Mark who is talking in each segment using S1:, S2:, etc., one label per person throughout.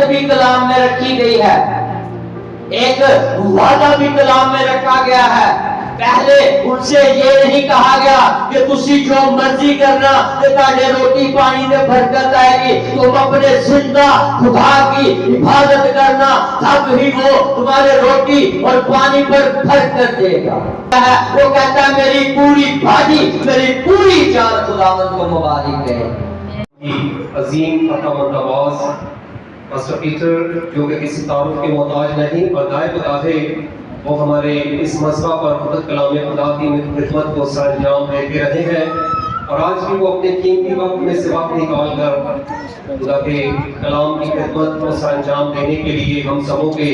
S1: शर्त भी कलाम में रखी गई है, एक वादा भी कलाम में रखा गया है। पहले उनसे ये नहीं कहा गया कि तुसी जो मर्जी करना ते ताड़े रोटी पानी में बरकत आएगी, तुम अपने जिंदा खुदा की इबादत करना, तब ही वो तुम्हारे रोटी और पानी पर बरकत देगा। वो कहता है मेरी पूरी बॉडी, मेरी पूरी जान खुदावंद को मुबारक है।
S2: अजीम अतामत आवाज पास्टर पीटर जो कि किसी तारुफ के मोहताज नहीं और नायब खुदावे, वो हमारे इस मसवा पर खुद कलाम खुदा की खिदमत को सरंजाम देते रहे हैं और आज भी वो अपने कीमती वक्त में से वक्त निकाल कर खुदा के कलाम की खिदमत को सरंजाम देने के लिए हम सबों के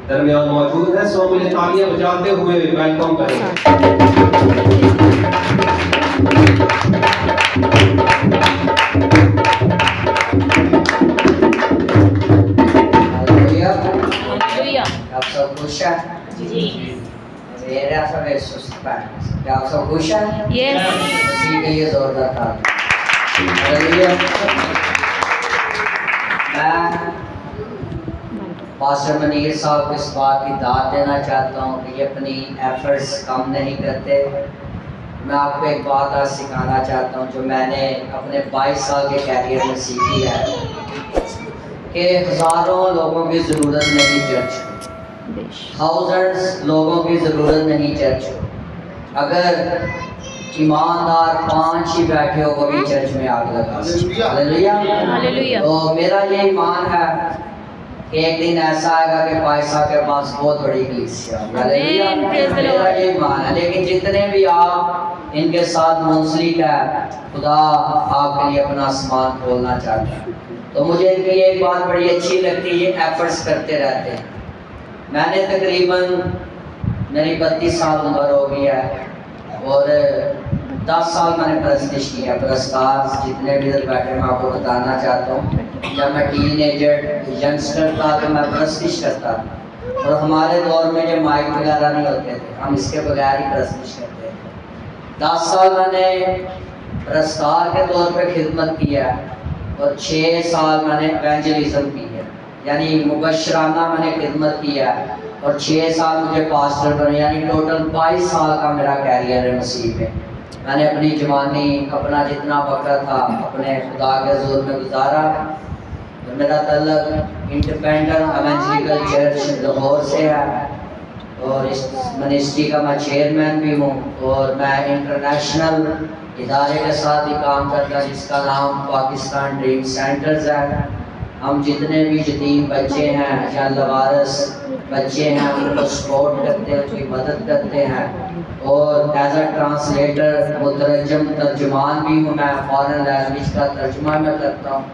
S2: दरमियान मौजूद हैं। सो मुझे तालियां बजाते हुए वेलकम करें।
S3: आप सब खुश हैं? जी। मेरा सब सुस्त है। क्या आप सब खुश हैं?
S4: यस।
S3: इसी के लिए जोरदार तालियां। हालेलुया। मैं पास्टर मनीर साहब को इस बात की दाद देना चाहता हूँ कि ये अपनी एफर्ट्स कम नहीं करते। मैं आपको एक बात आज सिखाना चाहता हूँ जो मैंने अपने 22 साल के कैरियर में सीखी है कि हज़ारों लोगों की ज़रूरत नहीं चर्च को, थाउजेंड्स लोगों की ज़रूरत नहीं चर्च को। अगर ईमानदार 5 ही बैठे हो वो भी चर्च में आग लगा सकते। हालेलुया। तो मेरा ये ईमान है कि एक दिन ऐसा आएगा कि भाई साहब के पास बहुत बड़ी कलीसिया है। हालेलुया। मेरा ये ईमान है। लेकिन जितने भी आप इनके साथ मुंसलिक है, खुदा आपके लिए अपना आसमान खोलना चाहता है। तो मुझे इनकी एक बात बड़ी अच्छी लगती है, ये एफर्ट्स करते रहते हैं। मैंने तकरीबन मेरी 32 साल उम्र हो गई है और 10 साल मैंने प्रस्तिश किया। पुरस्कार जितने भी इधर बैठे मैं आपको बताना चाहता हूँ, जब मैं टीनेजर यंगस्टर था तो मैं प्रस्तिश करता था और हमारे दौर में जो माइक वगैरह नहीं होते थे, हम इसके बगैर ही प्रस्तिश करते थे। 10 साल मैंने पुरस्कार के तौर पे खिदमत किया और 6 साल मैंने एवेंजलिज्म की है, यानी मुबशराना मैंने खिदमत किया और 6 साल मुझे पास्टर बने, यानी टोटल 22 साल का मेरा कैरियर है मसीह में। मैंने अपनी जवानी अपना जितना वक्त था अपने खुदा के हुज़ूर में गुजारा। और मेरा तल्लक इंडिपेंडेंट एवेंजलिकल चर्च लाहौर से है और इस मिनिस्ट्री का मैं चेयरमैन भी हूँ और मैं इंटरनेशनल इदारे के साथ ही काम करता है जिसका नाम पाकिस्तान ड्रीम सेंटर्स है। हम जितने भी यतीम बच्चे हैं या लवारस बच्चे हैं उनको सपोर्ट करते हैं, उनकी मदद करते हैं और एज अ ट्रांसलेटर मुतरजम तर्जुमान भी हूँ। मैं फॉरेन लैंग्वेज का तर्जुमा मैं करता हूँ।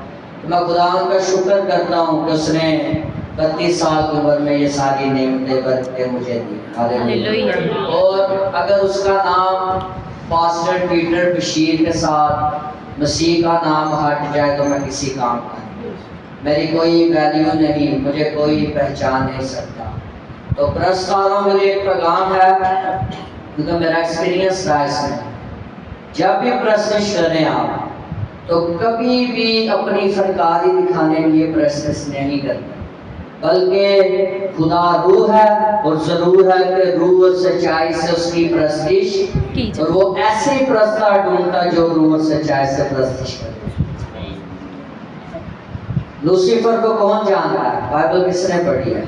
S3: तो मैं खुदा का शुक्र करता हूँ कि उसने 32 साल की उम्र में ये सारी नेमतें बरकतें मुझे दी। हालेलुया। और अगर उसका नाम पास्टर पीटर बशीर के साथ मसीह का नाम हट जाए तो मैं किसी काम का नहीं, मेरी कोई वैल्यू नहीं, मुझे कोई पहचान नहीं सकता। तो पुरस्कारों में एक पैगाम है क्योंकि मेरा एक्सपीरियंस रहा इसमें, जब भी प्रस्तुत करें आप तो कभी भी अपनी फनकारी दिखाने के लिए प्रस्तुत नहीं करते, बल्कि खुदा रूह है और जरूर है कि रूह और सच्चाई से उसकी प्रस्तुत, और वो ऐसे ही प्रस्ता ढूंढता जो रूह और सच्चाई से प्रस्तुत करे। लूसीफर को कौन जानता है? बाइबल किसने पढ़ी है?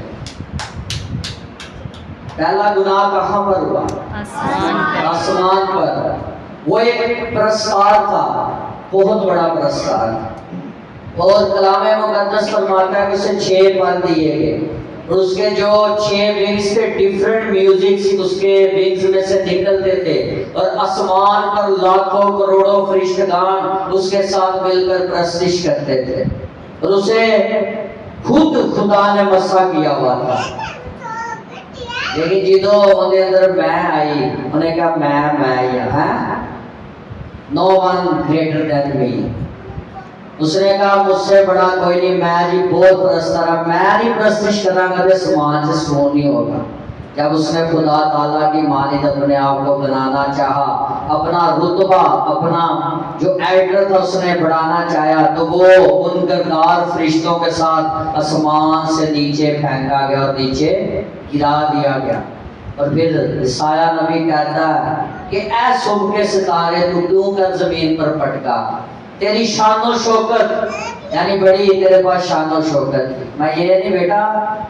S3: पहला गुनाह कहाँ पर हुआ? आसमान पर। वो एक पुरस्कार था, बहुत बड़ा पुरस्कार था और कलामे मुकद्दस फरमाता है कि उसे 6 पर दिए गए और उसके जो 6 विंग्स थे डिफरेंट म्यूजिक उसके विंग्स में से निकलते थे और आसमान पर लाखों करोड़ों फरिश्तेगान उसके साथ मिलकर प्रस्तुत करते थे और उसे खुद खुदा ने मसा किया हुआ था। लेकिन जिदो उनके अंदर मैं आई, उन्हें कहा मैं यहाँ, no one greater than me. उसने कहा मुझसे बड़ा कोई नहीं, मैं जी बहुत परस्तर, मैं नहीं प्रस्तुत करांगा तो समान से सोन नहीं होगा। جب اس نے خدا تعالیٰ کی مانند اپنے آپ کو بنانا چاہا، اپنا رتبہ، اپنا جو ایڈر تھا اس نے بڑھانا چاہا، تو وہ ان کردار فرشتوں کے ساتھ آسمان سے نیچے پھینکا گیا اور نیچے گرا دیا گیا۔ اور پھر عیسیٰ نبی کہتا ہے کہ اے صبح کے ستارے تو کیوں کر زمین پر پٹکا، تیری شان و شوکت یعنی بڑی تیرے پاس شان و شوکت۔ میں یہ نہیں بیٹا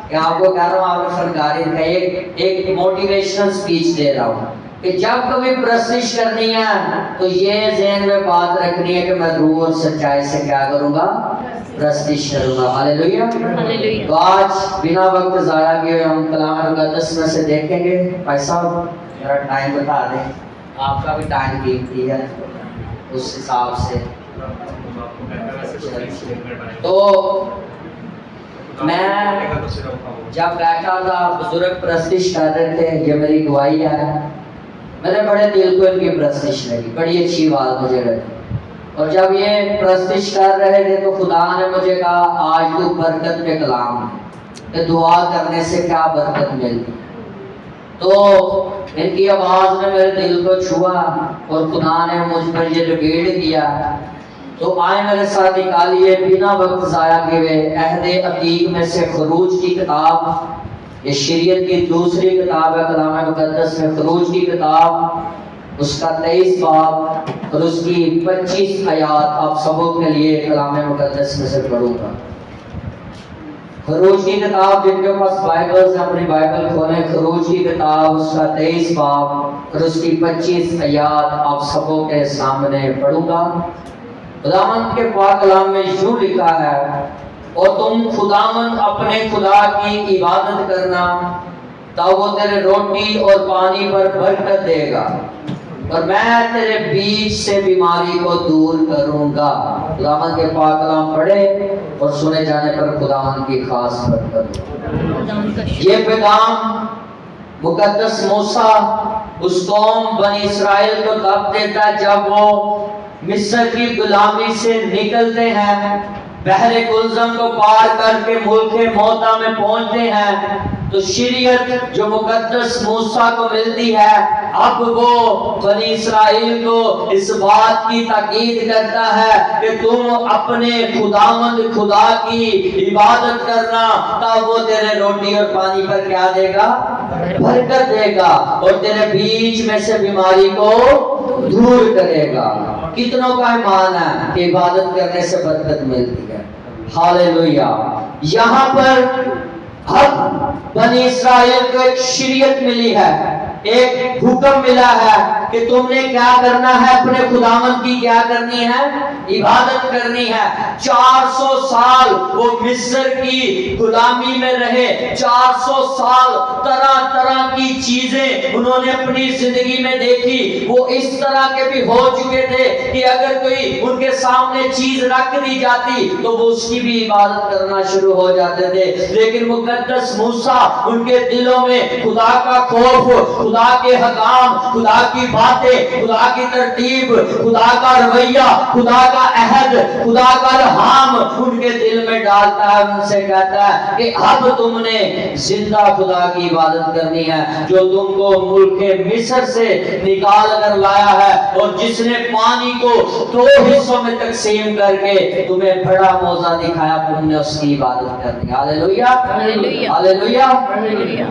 S3: کہ آپ کو کہہ رہا ہوں آپ نے فنکاری کا ایک موٹیویشنل سپیچ دے رہا ہوں کہ جب کبھی پرستش کرنی ہے تو یہ ذہن میں بات رکھنی ہے کہ میں روح اور سچائی سے کیا کروں گا، پرستش کروں گا۔ ہاللیلویہ۔ تو آج بنا وقت ضائع کیے ہم کلام مقدس میں سے دیکھیں گے۔ بھائی صاحب میرا ٹائم بتا دیں، آپ کا بھی ٹائم قیمتی ہے، اس حساب سے۔ تو میں جب بیٹھا تھا بزرگ پرستش کر رہے تھے، یہ میری گواہی ہے، میرے بڑے دل کو ان کی پرستش لگی، بڑی اچھی بات مجھے لگی۔ اور جب یہ پرستش کر رہے تھے تو خدا نے مجھے کہا آج تو برکت پہ کلام ہے کہ دعا کرنے سے کیا برکت ملتی۔ تو ان کی آواز نے میرے دل کو چھوا اور خدا نے مجھ پر یہ ریپیٹ کیا۔ تو آئے میرے ساتھ نکالیے بنا وقت ضائع کیے عہد عتیق میں سے خروج کی کتاب، یہ شریعت کی دوسری کتاب ہے کلام مقدس میں، خروج کی کتاب اس کا 23 باب اور اس کی 25 آیات آپ سبوں کے لیے کلام مقدس میں سے پڑھوں گا۔ خروج کی کتاب، جن کے پاس بائبلز ہیں اپنی بائبل کھولیں، خروج کی کتاب اس کا 23 باب اور اس کی 25 آیات آپ سبوں کے سامنے پڑھوں گا۔ خداوند کے پاک کلام میں یوں لکھا ہے، اور تم خداوند اپنے خدا کی عبادت کرنا تا وہ تیرے روٹی اور پانی پر برکت دے گا، اور میں تیرے بیچ سے بیماری کو دور کروں گا۔ خداوند کے پاک کلام پڑھے اور سنے جانے پر خداوند کی خاص برکت۔ یہ پیغام مقدس موسیٰ اس قوم بنی اسرائیل کو تب دیتا ہے جب وہ مصر کی غلامی سے نکلتے ہیں، بحر کلزم کو پار کر کے ملک موتا میں پہنچتے ہیں، تو شریعت جو مقدس موسیٰ کو ملتی ہے اب وہ بنی اسرائیل کو اس بات کی تاکید کرتا ہے کہ تم اپنے خداوند خدا کی عبادت کرنا تا وہ تیرے روٹی اور پانی پر کیا دے گا، برکت دے گا، اور تیرے بیچ میں سے بیماری کو دور کرے گا۔ کتنوں کا ایمان ہے کہ عبادت کرنے سے برکت ملتی ہے؟ ہاللیلویہ۔ یہاں پر اب بنی اسرائیل کو ایک شریعت ملی ہے، ایک حکم ملا ہے کہ تم نے کیا کرنا ہے، اپنے خداوند کی کیا کرنی ہے، عبادت کرنی ہے۔ 400 سال وہ مصر کی غلامی میں رہے، 400 سال طرح طرح کی چیزیں انہوں نے اپنی زندگی میں دیکھی، وہ اس طرح کے بھی ہو چکے تھے کہ اگر کوئی ان کے سامنے چیز رکھ دی جاتی تو وہ اس کی بھی عبادت کرنا شروع ہو جاتے تھے۔ لیکن مقدس موسیٰ ان کے دلوں میں خدا کا خوف، خدا کے حکام، خدا کی باتیں، خدا کی ترتیب، خدا کا رویہ، خدا کا عہد، خدا کا الہام ان کے دل میں ڈالتا ہے، ان سے کہتا ہے کہ اب تم نے زندہ خدا کی عبادت کرنی ہے جو تم کو ملک مصر سے نکال کر لایا ہے، اور جس نے پانی کو 2 حصوں میں تقسیم کر کے تمہیں بڑا موضع دکھایا، تم نے اس کی عبادت کرنی ہے۔ ہاللیلویہ، ہاللیلویہ، ہاللیلویہ۔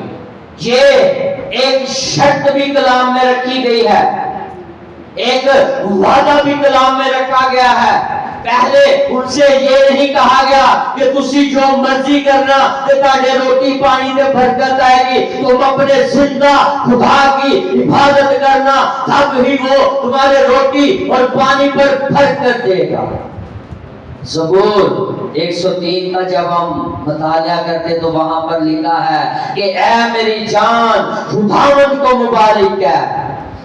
S3: یہ ایک شرط بھی کلام میں رکھی گئی ہے، ایک وعدہ بھی کلام میں رکھا گیا ہے۔ پہلے ان سے یہ نہیں کہا گیا کہ تسی جو مرضی کرنا کہ تاڑے روٹی پانی میں برکت آئے گی، تم اپنے زندہ خدا کی عبادت کرنا تب ہی وہ تمہارے روٹی اور پانی پر برکت دے گا۔ زبور 103 کا جب ہم مطالعہ کرتے تو وہاں پر لکھا ہے کہ اے میری جان خداوند کو مبارک ہے،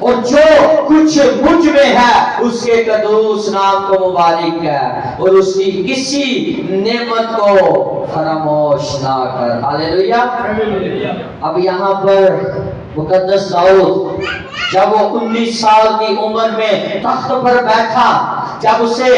S3: اور جو کچھ مجھ میں ہے اس کے قدوس نام کو مبارک ہے، اور اس کی کسی نعمت کو فراموش نہ کر۔ ہاللیلویہ۔ اب یہاں پر مقدس داؤد جب وہ 19 سال کی عمر میں تخت پر بیٹھا
S1: जब उसे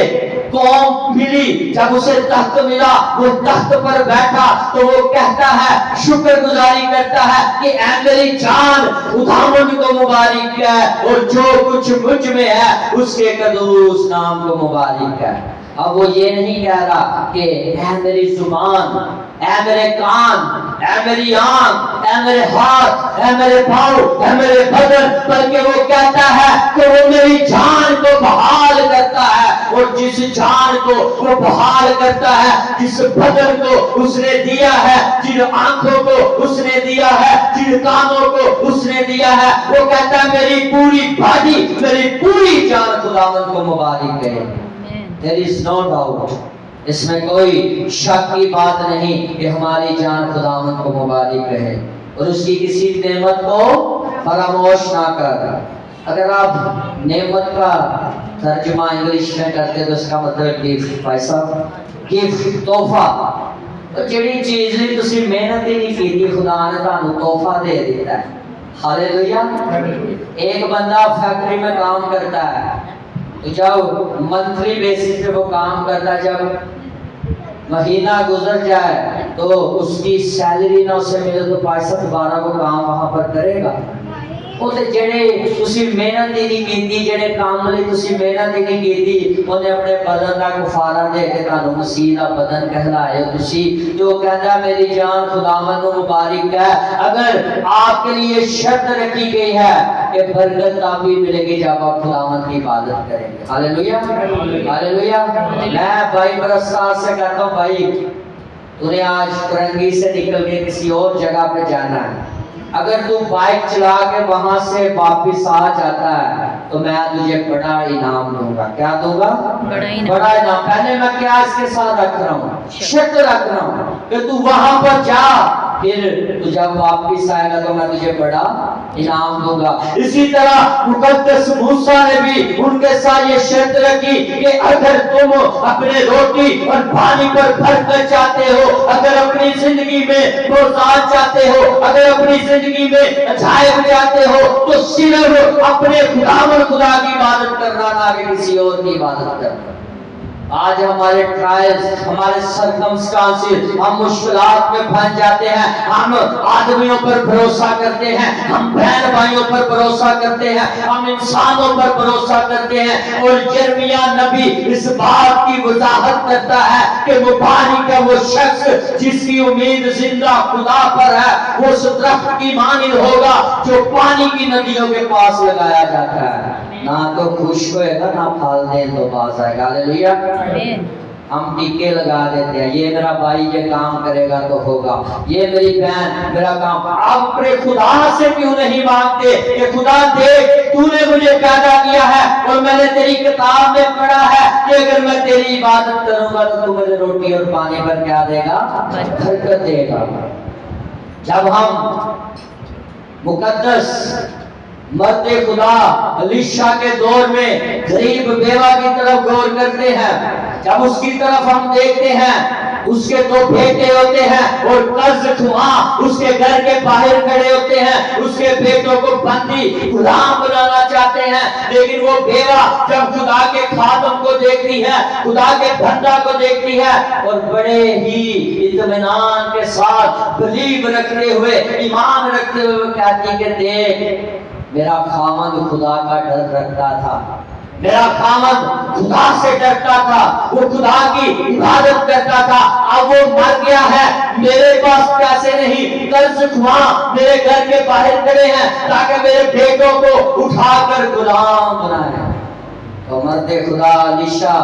S1: कौम मिली, जब उसे तख्त मिला, वो तख्त पर बैठा तो वो कहता है, शुक्रगुजारी करता है कि ऐ मेरी जान खुदावंद को मुबारक है और जो कुछ मुझ में है उसके कदूस नाम को मुबारक है। अब वो ये नहीं कह रहा कि ऐ मेरी जुबान, ऐ मेरे कान, ऐ मेरी आंख, ऐ मेरे हाथ, ऐ मेरे पाँव, ऐ मेरे बदन, बल्कि वो कहता है कि वो मेरी जान को बहाल करता है। और जिस जान को वो बहाल करता है, जिस बदन को उसने दिया है, जिन आंखों को उसने दिया है, जिन कानों को उसने दिया है, वो कहता है मेरी पूरी बॉडी, मेरी पूरी जान खुदावंद को मुबारक है। There is no doubt, इसमें कोई शक की बात नहीं कि हमारी जान खुदावंद को मुबारक रहे और उसकी किसी नेमत को फरामोश ना कर। अगर आप नेमत का तर्जुमा इंग्लिश में करते तो इसका मतलब गिफ्ट, पैसा, गिफ्ट, तोहफा। तो जिहड़ी चीज ली तुसी मेहनत ही नहीं की, खुदा ने तुहानू तोहफा दे दिता है। हालेलुया। एक बंदा फैक्ट्री में काम करता है, जब मंथली बेसिस पे वो काम करता है, जब महीना गुजर जाए तो उसकी सैलरी ना उसे मिले तो पैसा दोबारा वो काम वहां पर करेगा। वो ते जेड़े तुसी मेहनत ही नहीं कीती, जेड़े काम ਲਈ तुसी मेहनत ही नहीं कीती, ਉਹਨੇ ਆਪਣੇ ਬਦਨ ਦਾ ਗੁਫਾਰਾ ਦੇ ਕੇ ਤੁਹਾਨੂੰ ਮਸੀਹ ਦਾ ਬਦਨ कहलाए तुसी। जो कहता मेरी जान खुदावंद को मुबारक है। अगर आपके लिए शर्त रखी गई है कि बरकत तभी मिलेगी जब आप खुदावंद की इबादत करेंगे। Hallelujah, hallelujah. मैं भाई परस्तार से कहता हूँ, भाई तूने आज करंगी से निकल के किसी और जगह पे जाना है, अगर तू बाइक चला के वहां से वापिस आ जाता है तो मैं तुझे बड़ा इनाम दूंगा। क्या दूंगा? बड़ा इनाम। पहले मैं क्या इसके साथ रख रहा हूँ, शर्त रख रहा हूँ कि तू वहां पर जा, फिर तू जब वापिस आएगा तो मैं तुझे बड़ा इनाम दूंगा। इसी तरह मुकद्दस मूसा ने भी उनके साथ ये शर्त रखी कि अगर तुम अपने रोटी और पानी पर भरकर चाहते हो, अगर अपनी जिंदगी में रोजान चाहते हो, अगर अपनी जिंदगी में अजायब चाहते हो, तो सिर्फ अपने खुदा की इबादत करना, ना कि किसी और की इबादत करना। आज हमारे ट्रायल्स, हमारे सर्कमस्टांसेस, हम मुश्किलात में फंस जाते हैं, हम आदमियों पर भरोसा करते हैं, हम बहन भाइयों पर भरोसा करते हैं, हम इंसानों पर भरोसा करते हैं। और यिर्मयाह नबी इस बात की वजाहत करता है कि मुबारक है वो शख्स जिसकी उम्मीद जिंदा खुदा पर है, वो उस दरख्त की मानिंद होगा जो पानी की नदियों के पास लगाया जाता है, ना तो खुश्क होएगा ना फल देने तो पास आएगा। हालेलुया। हम टीके लगा देते हैं, ये मेरा भाई ये काम करेगा तो होगा, ये मेरी बहन मेरा काम। आप अपने खुदा से क्यों नहीं मांगते कि खुदा देख तूने मुझे पैदा किया है और मैंने तेरी किताब में पढ़ा है कि अगर मैं तेरी इबादत करूंगा तो तू मुझे रोटी और पानी पर क्या देगा? बरकत देगा। जब हम मुकद्दस मर्द खुदा अलीशा के दौर में गरीब बेवा की तरफ गौर करते हैं, जब उसकी तरफ हम देखते हैं, उसके दो बेटे होते हैं और कर्ज खुआ उसके घर के बाहर खड़े होते हैं, उसके बेटों को बंदी गुलाम बनाना चाहते हैं, लेकिन वो बेवा जब खुदा के खादम को देखती है, खुदा के बंदा को देखती है और बड़े ही इत्मीनान के साथ बिलीव रखते हुए, ईमान रखते हुए कहती कि देख मेरा खामद खुदा का डर रखता था, मेरा खामद खुदा से डरता था, वो खुदा की इबादत करता था, अब वो मर गया है, मेरे पास पैसे नहीं, कर्ज खुआ मेरे घर के बाहर खड़े हैं ताकि मेरे बेटों को उठाकर गुलाम बनाए। तो मर्द खुदा अलीशा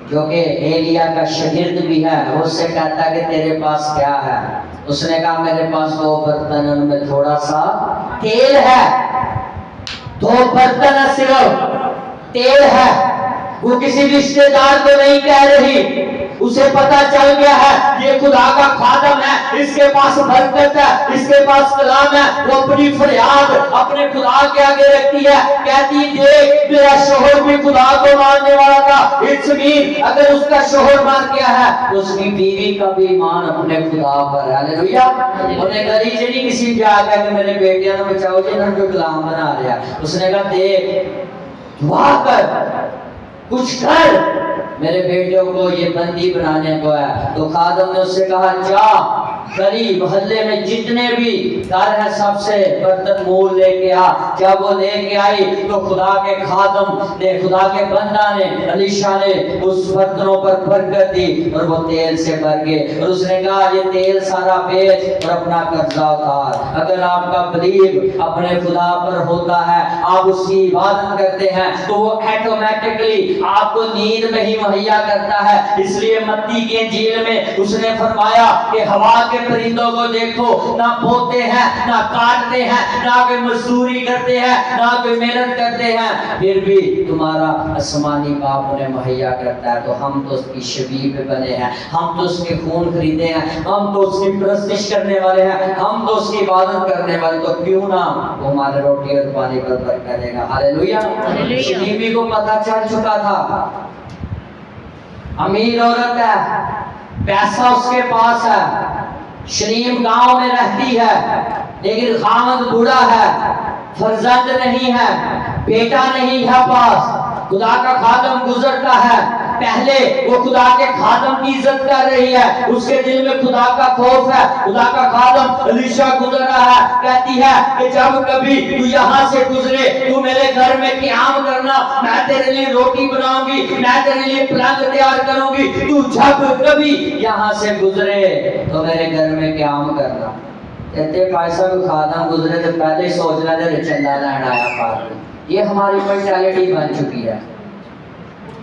S1: जो कि एलिया का शागिर्द भी है, उससे कहता कि तेरे पास क्या है? उसने कहा मेरे पास 2 बर्तन, उनमें थोड़ा सा तेल है, 2 बर्तन है, सिर्फ तेल है। वो किसी रिश्तेदार को नहीं कह रही, उसे पता चल गया है ये खुदा का खादम है, इसके पास बरकत है, इसके पास कलाम है। वो अपनी फरियाद अपने खुदा के आगे रखती है, कहती देख मेरा शोहर भी खुदा को मानने वाला था, इट्स मीन अगर उसका शोहर मान गया है तो उसकी बीवी का भी ईमान अपने खुदा पर है। हालेलुया। उन्हें गली से नहीं किसी जाकर कि मेरे बेटियां ने बचाओ जी, इन्होंने कोई गुलाम बना लिया। उसने कहा देख
S3: दुआ कर, कुछ कर, मेरे बेटों को ये बंदी बनाने को है। तो खादम ने उससे कहा, जा गली मोहल्ले में जितने भी घर है सबसे बर्तन मूल लेके आ। जब वो लेके आई तो खुदा के खादम ने, खुदा के बंदा ने, अलीशा ने उस बर्तनों पर बरकत दी और वो तेल से भर गए। और उसने कहा, ये तेल सारा बेच और अपना कर्जा उतार। अगर आपका बिलीव अपने खुदा पर होता है, आप उसकी इबादत करते हैं, तो वो ऑटोमेटिकली आपको नींद में ही मुहैया करता है। इसलिए मत्ती की इंजील में उसने फरमाया कि हवा के परिंदों को देखो, ना बोते हैं, ना काटते हैं, ना कोई मजदूरी करते हैं, ना कोई मेहनत करते हैं, फिर भी तुम्हारा आसमानी बाप उन्हें मुहैया करता है। तो हम तो उसकी शबीह पे बने हैं, हम तो उसके खून खरीदे हैं, हम तो उसकी परस्तिश करने वाले हैं, हम तो उसकी इबादत करने वाले। तो क्यों ना वो हमारे रोटी और पानी पर बरकत देगा। हालेलुया। शलीमी को पता चल चुका था, अमीर औरत है, पैसा उसके पास है, शरीम गांव में रहती है, लेकिन खामद बूढ़ा है, फर्जंद नहीं है, बेटा नहीं है पास। खुदा का खादम गुजरता है, पहले वो खुदा के खादम की इज्जत कर रही है, उसके दिल में खुदा का खौफ है। खुदा का खादम अलीशा गुजर रहा है, कहती है कि जब कभी तू यहाँ से गुजरे, तू मेरे घर में क़याम करना, मैं तेरे लिए रोटी बनाऊंगी, मैं तेरे लिए पलंग तैयार करूंगी। तू जब कभी यहाँ से गुजरे तो मेरे घर में क़याम करना। कहते पैसा को खादम गुजरे तो पहले सोच रहे थे चंदा लेना आया फादर। ये हमारी मेंटालिटी बन चुकी है।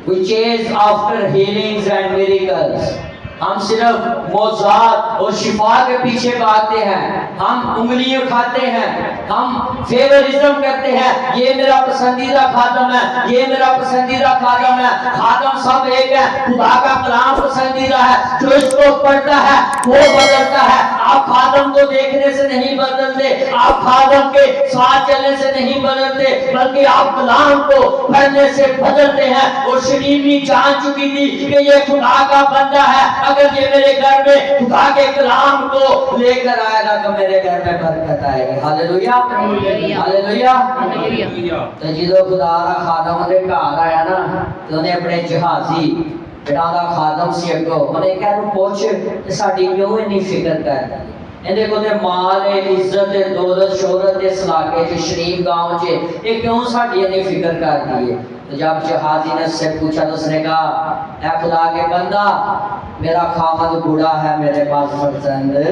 S3: We chase after healings and miracles. हम सिर्फ मौज़ात और शिफा के पीछे भागते हैं, हम उंगलियां खाते हैं, हम फेवरिज्म करते हैं। ये मेरा पसंदीदा खादम है, ये मेरा पसंदीदा खादम है। खादम सब एक है, खुदा का कलाम पसंदीदा है। जो इसको पढ़ता है वो बदलता है। आप खादम को देखने से नहीं बदलते, आप खादम के साथ चलने से नहीं बदलते, बल्कि आप कलाम को पढ़ने से बदलते हैं। और शरीमी जान चुकी थी कि ये खुदा का बंदा है, अगर ये मेरे घर में खुदा के कलाम को लेकर आएगा तो मेरे घर में बरकत आएगी। Hallelujah, hallelujah. तो जो खुदा का खादम दे घर आया ना, तो उन्हें अपने जहाजी बेटा का खादम से अगो उन्हें कह तू पूछ कि साडी क्यों इतनी फिक्र करदा है। ਇਹਦੇ ਕੋਲ ਤੇ ਮਾਲ ਹੈ, ਇੱਜ਼ਤ ਹੈ, दौलत शोहरत है, इस इलाके च शरीफ गांव च, ये क्यों साडी इतनी फिक्र करती है। तो जब जहाजी ने उससे पूछा तो उसने कहा, ऐ खुदा के बंदा, मेरा खामद बूढ़ा है, मेरे पास फर्जंद।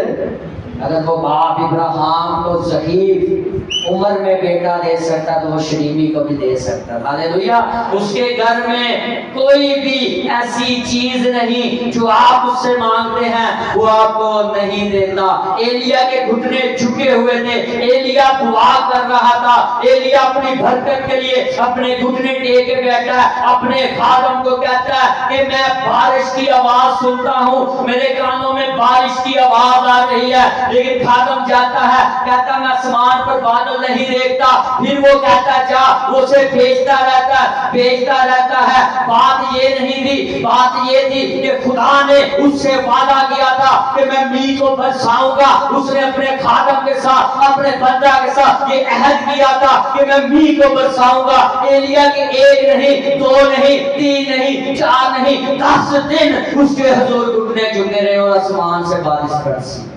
S3: अगर वो बाप इब्राहिम को ज़हीफ उम्र में बेटा दे सकता तो वो शरीमी को भी दे सकता। हालेलुया। उसके घर में कोई भी ऐसी चीज नहीं जो आप उससे मांगते हैं वो आपको नहीं देता। एलिया के घुटने झुके हुए थे, एलिया दुआ कर रहा था, एलिया अपनी बरकत के लिए अपने घुटने टेक के बैठा है, अपने खादम को कहता है कि मैं बारिश की आवाज सुनता हूँ, मेरे कानों में बारिश की आवाज आ रही है। लेकिन खादम जाता है, कहता मैं आसमान पर बादल नहीं देखता। फिर वो कहता जा, वो उसे भेजता रहता है, भेजता रहता है। बात ये नहीं थी, बात ये थी कि खुदा ने उससे वादा किया था कि मैं मीह को बरसाऊंगा। उसने अपने खादम के साथ, अपने बंदा के साथ ये अहद किया था कि मैं मीह को बरसाऊंगा। एलिया के एक नहीं, दो नहीं, तीन नहीं, चार नहीं, 10 दिन उसके हुजूर घुटने झुके रहे और आसमान से बारिश बरसी।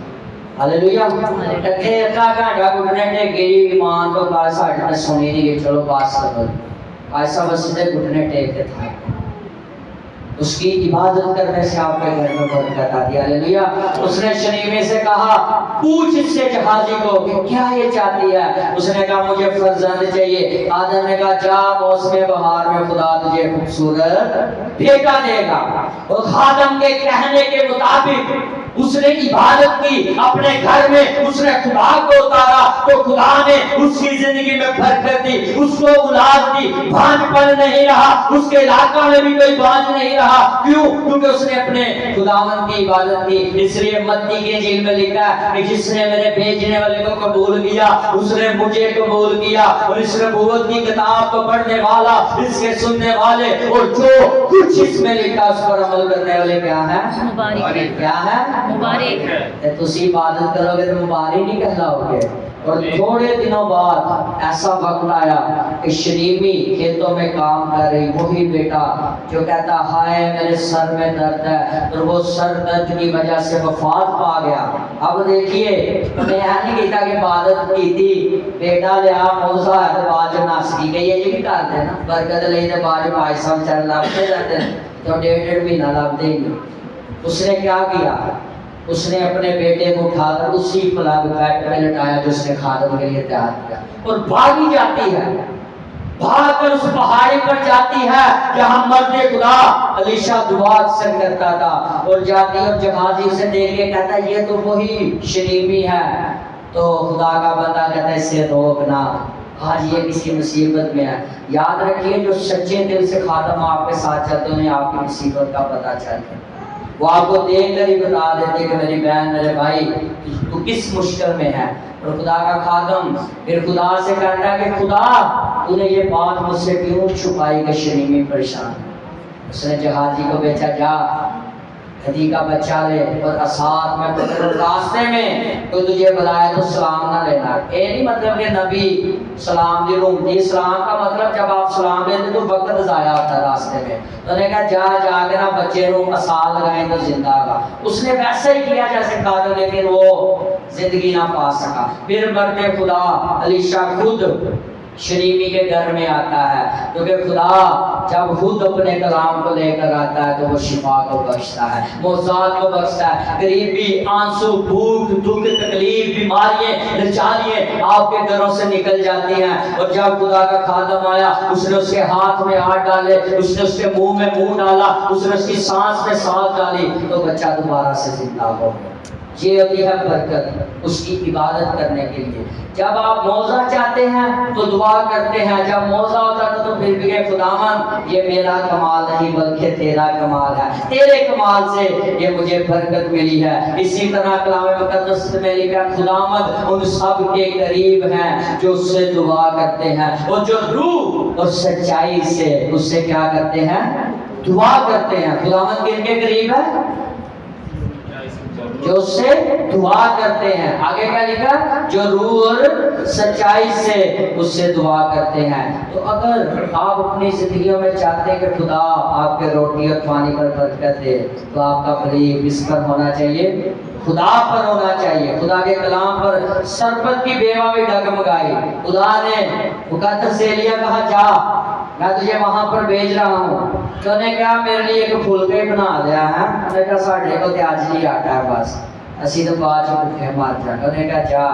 S3: हालेलुया। टके इतना घंटा घुटने टेके ईमान को बात साढ़े ने सुनी नहीं, चलो बात करो। ऐसा बस सीधे घुटने टेक के था। उसकी इबादत करने से आपके घर में बरकत आती है। हालेलुया। उसने शरीमे से कहा, पूछ इससे जहाजी को कि क्या ये चाहती है। उसने कहा मुझे फर्जंद चाहिए। आदम ने कहा जा, मौसम बहार में खुदा तुझे खूबसूरत बेटा देगा। और खादम के कहने के मुताबिक उसने इबादत की, अपने घर में उसने खुदा को उतारा तो खुदा ने उसकी जिंदगी में बरकत दी, उसको औलाद दी, बांझपन नहीं रहा, उसके इलाका में भी कोई बांझ नहीं रहा। क्यों? क्योंकि उसने अपने खुदावंद की इबादत की। इसलिए मत्ती की इंजील में लिखा है कि जिसने मेरे भेजने वाले को कबूल किया उसने मुझे कबूल किया। और इस नबूवत की किताब को पढ़ने वाला, इसके सुनने वाले और जो कुछ इसमें लिखा उस पर अमल करने वाले क्या है? मुबारक। क्या है? मुबारक। तुसी इबादत करोगे तो मुबारक नहीं कहलाओगे। اور تھوڑے دنوں بعد ایسا وقت آیا کہ شریمی کھیتوں میں کام کر رہی وہی بیٹا جو کہتا ہائے میرے سر میں درد ہے، اور وہ سر درد کی وجہ سے وفات پا گیا۔ اب دیکھیے انہیں یہ نہیں کہتا کہ عبادت کی تھی بیٹا لیا موزہ ہے تو باج نس کی گئی ہے، یہ بھی کر دینا برکت لئی تو باج بھائی صاحب چل لگتے رہتے ہیں تو 1.5 مہینہ لگ دیں گے۔ اس نے کیا کیا؟ اس نے اپنے بیٹے کو اٹھا کر اسی پلنگ بیڈ پہ لٹایا جو اس نے خادم کے لیے تیار کیا، اور بھاگی جاتی ہے، بھاگ کر اس پہاڑی پر جاتی ہے جہاں مرد خدا علیشا دعا اکثر کرتا تھا، اور جاتی اور جہازی اسے دیکھ کے کہتا ہے یہ تو وہی شریمی ہے۔ تو خدا کا بندہ کہتا ہے اسے روکنا، آج یہ کسی مصیبت میں ہے۔ یاد رکھیے جو سچے دل سے خادم آپ کے ساتھ چلتے انہیں آپ کی مصیبت کا پتہ چلتا ہے، وہ آپ کو دیکھ کر ہی بتا دیتے کہ میری بہن میرے بھائی تو کس مشکل میں ہے۔ اور خدا کا خادم پھر خدا سے کہتا ہے کہ خدا تو نے یہ بات مجھ سے کیوں چھپائی کہ شریمی پریشان ہے۔ اس نے جہازی کو بیچا جا گدھی کا بچہ لے اور اسات میں پکڑ، راستے میں تو تجھے بلائے تو سلام نہ لینا۔ یہ نہیں مطلب کہ نبی سلام دی روم دی، سلام کا مطلب جب آپ سلام لیتے تو وقت ضائع ہوتا ہے راستے میں۔ تو نے کہا جا کے نا بچے رو اسال لگائیں تو زندہ گا۔ اس نے ویسا ہی کیا جیسے کہا، لیکن وہ زندگی نہ پا سکا۔ پھر مرد خدا علیشا خود شریمی کے گھر میں آتا ہے، کیونکہ خدا جب خود اپنے کلام کو لے کر آتا ہے تو وہ شفا کو بخشتا ہے، معجزات کو بخشتا ہے۔ غریبی، آنسو، بھوک، دکھ، تکلیف، بیماریاں، لچاریاں آپ کے گھروں سے نکل جاتی ہیں۔ اور جب خدا کا خادم آیا اس نے اس کے ہاتھ میں ہاتھ ڈالے، اس نے اس کے منہ میں منہ ڈالا، اس نے اس کی سانس میں سانس ڈالی تو بچہ دوبارہ سے زندہ ہو گیا۔ یہ ابھی ہے برکت اس کی عبادت کرنے کے لیے۔ جب آپ موضع چاہتے ہیں تو دعا کرتے ہیں، جب موضع ہوتا ہے تو پھر بھی کہ خداوند یہ میرا کمال نہیں بلکہ تیرا کمال ہے، تیرے کمال سے یہ مجھے برکت ملی ہے۔ اسی طرح کلام مقدس میں لکھا خداوند ان سب کے قریب ہیں جو اس سے دعا کرتے ہیں، اور جو روح اور سچائی سے اس سے کیا کرتے ہیں؟ دعا کرتے ہیں۔ خداوند کن کے قریب ہے؟ جو اس سے دعا کرتے ہیں۔ آگے کیا لکھا؟ جو روح اور سچائی سے اس سے دعا کرتے ہیں۔ تو اگر آپ اپنی زندگیوں میں چاہتے ہیں کہ خدا آپ کے روٹی اور پانی پر برکت دے تو آپ کا بلیف اس پر ہونا چاہیے، خدا پر ہونا چاہیے، خدا کے کلام پر۔ سرپت کی بیوہ بھی ڈگمگائی، خدا نے مقدس ایلیا کہا جا میں تجھے وہاں پر بھیج رہا ہوں، تو نے کہا میرے لیے ایک پھلکے بنا دیا ہے، نے کہا ساڑھے کو آج نہیں آتا ہے بس اسی تو بعد جو بھوکے مار جائے، نے کہا جا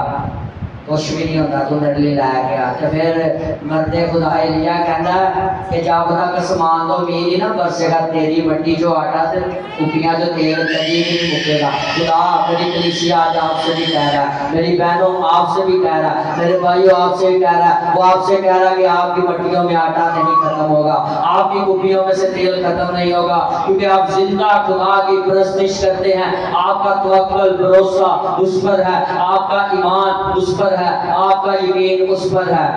S3: کچھ بھی نہیں ہوتا تو میرے لیے لایا گیا۔ تو پھر مرد خدا ایلیا کہتا ہے کہ جا خدا کا سامان تو امید ہی نہ برسے گا، تیری مٹی جو آٹا سے کپیاں جو تیل کبھی نہیں مکے گا۔ خدا میری کلیسیا آج آپ سے بھی کہہ رہا ہے، میری بہنوں آپ سے بھی کہہ رہا ہے، میرے بھائیوں آپ سے بھی کہہ رہا ہے، وہ آپ سے کہہ رہا ہے کہ آپ کی مٹیوں میں آٹا نہیں ختم ہوگا، آپ کی کپیوں میں سے تیل ختم نہیں ہوگا، کیونکہ آپ زندہ خدا کی پرستش کرتے ہیں۔ آپ کا توکل بھروسہ اس پر ہے، آپ کا ایمان اس پر ہے، آپ کا یقین اس پر ہے،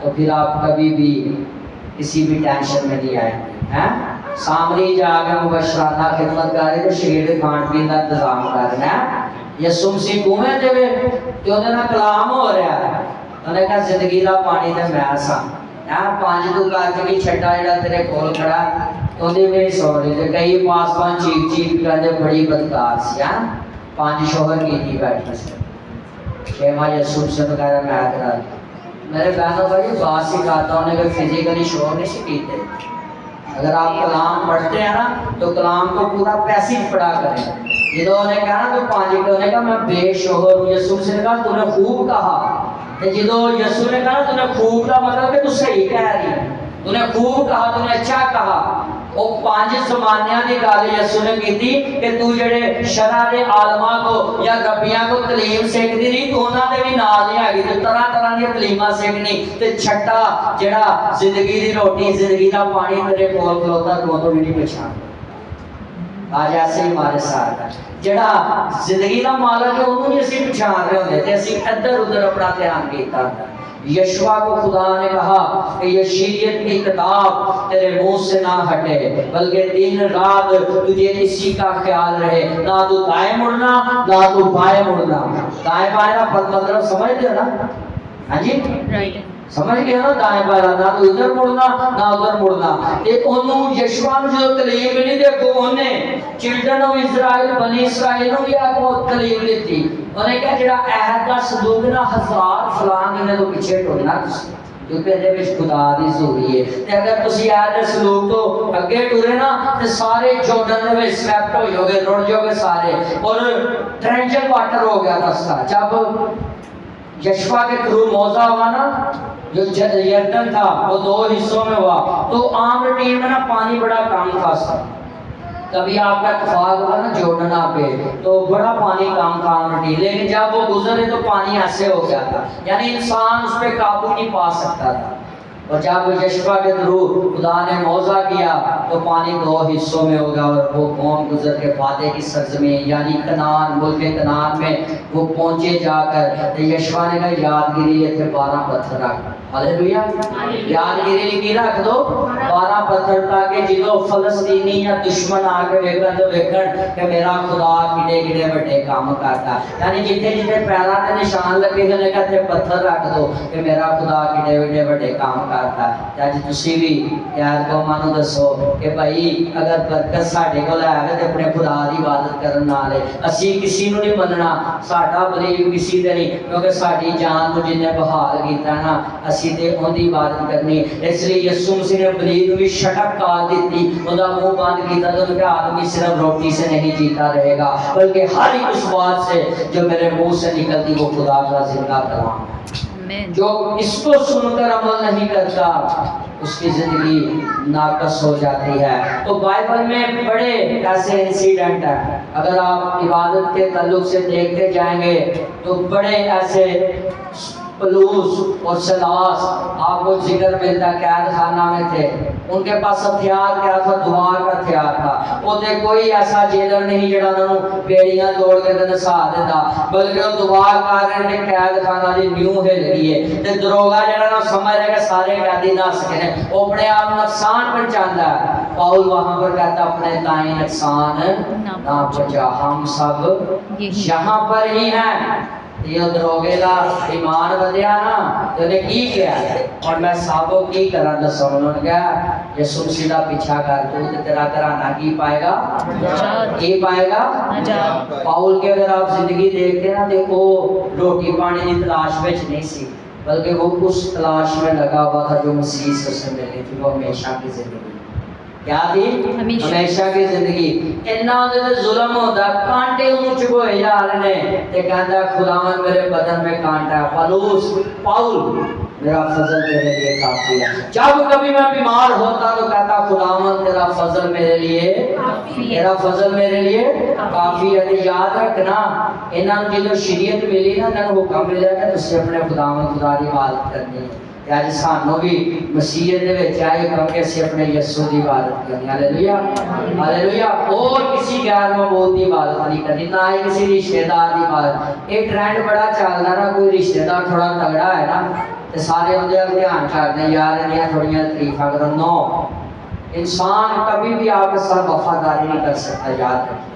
S3: تو پھر آپ کبھی بھی کسی بھی ٹینشن میں نہیں آئیں گے۔ سامری جا کے مبشرانہ خدمت کر رہے تو شیر کھان پین کا انتظام کرنا ہے۔ یسوع مسیح کنویں دے تے اودے نال کلام ہو رہا ہے، انہیں کہا زندگی دا پانی تے میں سا پانچ تو کر کے بھی چھٹا جڑا تیرے کول کھڑا تو دی میری سوری تے کئی پاس پانچ چیک چیک کردے بڑی بدکار سی پانچ شوہر کی تھی بیٹھے سے شیما یسوع سے وغیرہ میں کرا میرے بہنوں بھائی بات سکھاتا ہوں کہ فزیکلی شور نہیں سیکھتے۔ اگر آپ کلام پڑھتے ہیں نا تو کلام کو پورا پیسیو پڑھا کریں۔ جدوں نے کہا نا تو پانچ کو نے کہا میں بے شوہر ہوں، یسوع سے کہا تو نے خوب کہا، جدوں یسوع نے کہا تو نے خوب کا مطلب کہ تو صحیح کہہ رہی، تو نے خوب کہا، تو نے اچھا کہا۔ وہ پانچ زمانیاں دی گل یسوع نے کیتی کہ تو جڑے شرع دے عالماں کو یا ربیاں کو تعلیم سیکھدی نہیں تو انہاں دے بھی نال ہی آگی تے طرح طرح دی تعلیماں سیکھنی تے چھٹا جڑا زندگی دی روٹی زندگی دا پانی تیرے کول کھلوتا تو بھی نہیں پہچان۔ آج ایسے ہی ہمارے ساتھ ہے جڑا زندگی دا مالک ہے انہوں نہیں اسی پہچان رہے ہوندے تے اسی ادھر ادھر اپنا دھیان کیتا ہوتا यशवा को खुदा ने कहा कि ये शरीयत की किताब तेरे मुंह से ना हटे, बल्कि दिन रात तुझे इसी का ख्याल रहे, ना तू दाएं मुड़ना ना तू बाएं मुड़ना। दाएं बाएं का मतलब समझते हो ना? हाँ जी, समझ गए ना? दाएं बाएं ना तो इधर मुड़ना ना उधर मुड़ना। ते ओनू यशवा ਨੂੰ जो तलीम मिली देखो ਉਹਨੇ चिल्ड्रन ऑफ इजराइल बनी इस्राइल ਨੂੰ ਵੀ ਆਪੋ तलीम ਦਿੱਤੀ। ਉਹਨੇ ਕਿਹਾ ਜਿਹੜਾ ਅਹਿਦ ਦਾ ਸੰਦੂਕ ਨਾ 1000 ਫਲਾਂਗ ਇਹਨਾਂ ਤੋਂ ਪਿੱਛੇ ਟੁਰਨਾ ਤੁਸੀਂ, ਕਿਉਂਕਿ ਇਹਦੇ ਵਿੱਚ ਖੁਦਾ ਦੀ ਹਜ਼ੂਰੀ ਹੈ। ਤੇ ਅਗਰ ਤੁਸੀਂ ਅਹਿਦ ਦੇ ਸੰਦੂਕ ਤੋਂ ਅੱਗੇ ਟੁਰੇ ਨਾ ਤੇ ਸਾਰੇ ਜੋਰਡਨ ਦੇ ਵਿੱਚ ਸਵੈਪਟ ਹੋ ਜਾਓਗੇ, ਰੁੜ ਜਾਓਗੇ ਸਾਰੇ, और ट्रेंचर वाटर हो गया रास्ता। जब यशवा के थ्रू मौजा हुआ ना, जो यरदन था वो 2 हिस्सों में हुआ, तो आम टीम में ना पानी बड़ा कम था। कभी आपका इत्तेफाक हुआ ना जोड़ना पे, तो बड़ा पानी कम था आम टीम, लेकिन जब वो गुजरे तो पानी ऐसे हो गया था, यानी इंसान उस पर काबू नहीं पा सकता था। और जब यशवा के थ्रू खुदा ने मौजा किया तो पानी 2 हिस्सों में हो गया, और वो कौम गुजर के वादे की सरजमीन यानी कनान, मुल्क कनान में वो पहुंचे जाकर। तो यशवा ने कहा यादगिरी ये थे 12 पत्थर रख, हालेलुया, यादगिरी लिखी रख दो 12 पत्थर, ताकि जो फलस्तीनी या दुश्मन आके वेखन तो वेखन कि मेरा खुदा किडे किडे बड़े काम करता। यानी जिथे जिथे पैरों के निशान लगे थे कहते पत्थर रख दो कि मेरा खुदा किडे किडे बड़े काम करता। अज तुसी भी यार कौमां नूं दसो कि भाई अगर बरकत साडे कोल है ते अपने खुदा दी इबादत करन नाल है, असी किसी नूं नहीं मनना, साडा बलीव किसी दे नहीं, क्योंकि साडी जान नूं जिन्ने बहाल कीता ना असी ते ओहदी इबादत करनी। इसलिए यीशु मसीह ने बलीव नूं भी शटक काल दित्ती, ओहदा मुंह बंद कीता तो उन्होंने आदमी सिर्फ रोटी से नहीं जीता रहेगा, बल्कि हर एक उस बात से जो मेरे मुंह से निकलती वो खुदा का जिंदा कलाम है। जो इसको सुनकर अमल नहीं करता उसकी जिंदगी नाकस हो जाती है। तो बाइबल में बड़े ऐसे इंसिडेंट हैं, अगर आप इबादत के ताल्लुक से देखते जाएंगे तो बड़े ऐसे पलूस और सलास आपको जिक्र मिलता है, कैद खाना में थे, उनके पास हथियार क्या था? दुआ का हथियार था। उसे कोई ऐसा जेलर नहीं जड़ा उन्होंने बेड़ियां तोड़ के नसा देता, बल्कि वो दुआ कर रहे थे कैद खाना की न्यू हिल गई है। ते दरोगा जड़ा ना समझ रहा है सारे कैदी नस गए, वो अपने आप नुकसान पहुंचाता है। पौल वहां पर कहता अपने ताई नुकसान ना पहुंचा, हम सब यहाँ पर ही हैं। ये दरोगे का ईमान बढ़िया ना तो ने की किया, और मैं साबो की करा दसो, उन्होंने कहा यीशु मसीह दा पीछा कर तू ते तेरा घराना की पाएगा, की पाएगा। पौल के अगर आप जिंदगी देखते ना तो वो रोटी पानी की तलाश में नहीं सी, बल्कि वो उस तलाश में लगा हुआ था जो मसीह से उसने मिली थी, वो हमेशा की जिंदगी क्या थी? हमेशा की जिंदगी। इन्ना उन्हें जुल्म होता, कांटे उन्हें चुभोए जा रहे ने ते कहता खुदावन मेरे बदन में कांटा है, पलूस पाउल मेरा फजल तेरे लिए काफी है। जब कभी मैं बीमार होता तो कहता खुदावन तेरा फजल मेरे लिए, तेरा फजल मेरे लिए काफी है। याद रखना इन्होंने जो शरीयत मिली ना, इन्होंने हुक्म मिला कि तुसीं अपने खुदावन खुदा की इबादत करनी है। आज सानू भी मसीह दे विच आए क्योंकि असीं अपने यीशु की इबादत करनी। Hallelujah, hallelujah. और किसी गैर मौजूद की इबादत नहीं करनी, ना ही किसी रिश्तेदार की इबादत। एक ट्रेंड बड़ा चलदा ना, कोई रिश्तेदार थोड़ा तगड़ा है ना तो सारे उहदे ध्यान करदे यार इहदियां थोड़ियां तरीफां करो। नो, इंसान कभी भी आपके साथ वफादारी नहीं कर सकता, याद रखिए।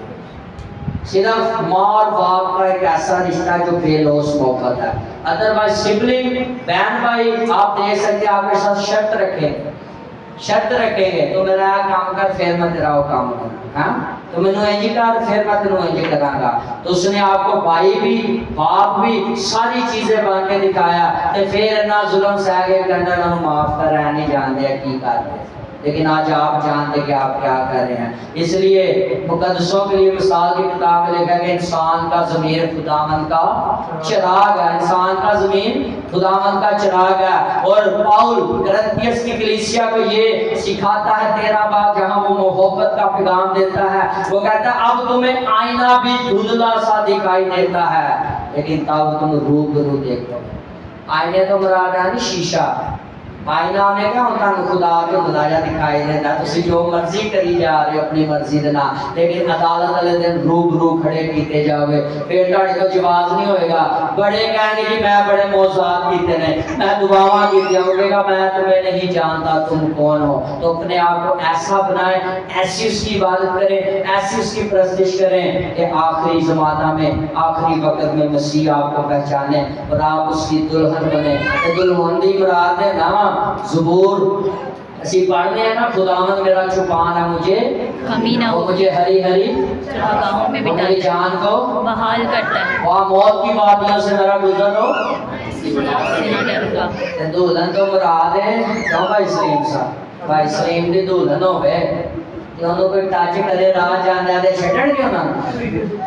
S3: सिर्फ माँ और बाप का एक ऐसा रिश्ता जो बेलौस मोहब्बत है। अदरवाइज सिबलिंग बहन भाई आप देख सकते हैं आपके साथ शर्त रखेंगे, शर्त रखेंगे तो मेरा काम कर फिर मैं तेरा वो काम करना, हाँ तो मैंने इंज कर फिर मैं तेनों इंज करांगा। तो उसने आपको भाई भी बाप भी सारी चीजें बन के दिखाया, तो फिर ना जुल्म सह के करना ना माफ कर रहे नहीं जानते की कर रहे, लेकिन आज आप जानते कि आप क्या कर रहे हैं। इसलिए मुकद्दसों के लिए मिसाल की किताब में लिखा कि इंसान का ज़मीर खुदावंद का चिराग है, इंसान का ज़मीर खुदावंद का चिराग है। और पौल करंथियस की कलीसिया को ये सिखाता है 13 बार, जहां वो मोहब्बत का पैगाम देता है। वो कहता है अब तुम्हें आईना भी धुंधला सा दिखाई देता है, लेकिन तब तुम रूबरू देखोगे। आईने तो मुराद है शीशा, आईना ने क्या होता है खुदा के खुदाया दिखाई देता तुसी जो मर्जी करी जा रहे हो अपनी मर्जी दे नाल लेकिन अदालत वाले दिन रूबरू खड़े कीते जाओगे फिर तुहाडे कोल जवाब नहीं होएगा बड़े कहेंगे जी मैं बड़े मौजूद कीते ने मैं दुआवां कीतियां होगा मैं तुम्हें नहीं जानता तुम कौन हो तो अपने आप को ऐसा बनाए ऐसी उसकी इबादत करें ऐसी उसकी परस्तिश करें कि आखिरी ज़माना में आखिरी वक्त में मसीह आपको पहचाने और आप उसकी दुल्हन बने दुल्हन दी मुराद है ना ज़बूर असी पढ़ते हैं ना खुदावंद मेरा चुपान है मुझे
S4: कमी ना
S3: वो
S4: हो
S3: मुझे हरी हरी
S4: चरागाहों में
S3: वो मेरी
S4: बिठाता
S3: जान को
S4: बहाल करता है
S3: वहाँ मौत की वादियों से मेरा गुजर हो
S4: से ना डरूंगा
S3: ते दुल्हन तो मुराद है क्यों भाई सलीम साहब भाई सलीम दी दुल्हन होवे ते ਉਹਨੂੰ ਕੋਈ ਟੱਚ ਕਰੇ ਰਾਹ ਜਾਂਦਿਆਂ ਦੇ ਛੱਡਣਗੇ ਉਹਨਾਂ ਨੂੰ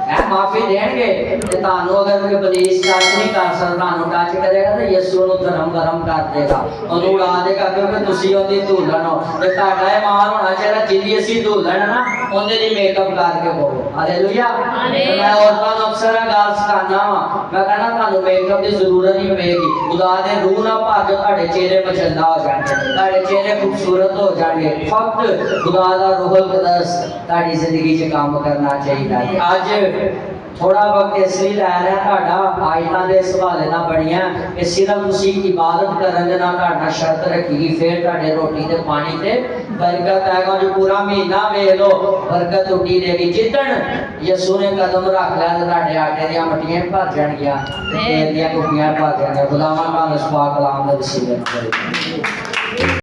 S3: ਐ ਮਾਫੀ ਦੇਣਗੇ ਤੇ ਤੁਹਾਨੂੰ ਅਗਰ ਕੋਈ ਪੁਲਿਸ ਟੱਚ ਨਹੀਂ ਕਰ ਸਕਦਾ ਤੁਹਾਨੂੰ ਟੱਚ ਕਰੇਗਾ ਤੇ ਯਿਸੂ ਨੂੰ ਧਰਮ ਗਰਮ ਕਰ ਦੇਗਾ ਉਹਨੂੰ ਉਡਾ ਦੇਗਾ ਕਿਉਂਕਿ ਤੁਸੀਂ ਉਹਦੀ ਦੁਲਹਨ ਹੋ ਤੇ ਤੁਹਾਡਾ ਇਹ ਮਾਨ ਹੋਣਾ ਚਾਹੀਦਾ ਜਿਹਦੀ ਅਸੀਂ ਦੁਲਹਨ ਨਾ ਉਹਦੇ ਲਈ ਮੇਕਅਪ ਕਰਕੇ ਬੋਲੋ ਹਾਲੇਲੂਇਆ ਮੈਂ ਔਰਤਾਂ ਨੂੰ ਅਕਸਰ ਇਹ ਗੱਲ ਸਿਖਾਉਂਦਾ ਵਾਂ ਮੈਂ ਕਹਿੰਦਾ ਤੁਹਾਨੂੰ ਮੇਕਅਪ ਦੀ ਜ਼ਰੂਰਤ ਨਹੀਂ ਪਏਗੀ ਖੁਦਾ ਦੇ ਰੂਹ ਨਾਲ ਭਰ ਕੇ ਤੁਹਾਡੇ ਚਿਹਰੇ ਮਚੰਦਾ ਹੋ ਜਾਣਗੇ ਤੁਹਾਡੇ ਚਿਹਰੇ ਖੂਬਸੂਰਤ ਹੋ ਜਾਣਗੇ ਫਕਤ ਖੁਦਾ ਦਾ ਰੂਹ कदस ताड़ी जिंदगी च काम करना चाहिए अज थोड़ा वक्त इसलिए लै रहा ਤੁਹਾਡਾ आयतां दे सवाले ना बड़ियां कि सिर्फ ਤੁਸੀਂ इबादत करन दे नाल ਤੁਹਾਡਾ शर्त रखी फिर ਤੁਹਾਡੇ रोटी ते पानी ते बरकत आएगा जो पूरा महीना वेख लो बरकत उठी रहेगी जिदन यसू ने कदम रख लिया ते ਤੁਹਾਡੇ आटे दी मटियां भर जाणगियां ते तेल दी कुपियां भर जाणगियां खुदावन दा पाक कलाम दा वसीले नाल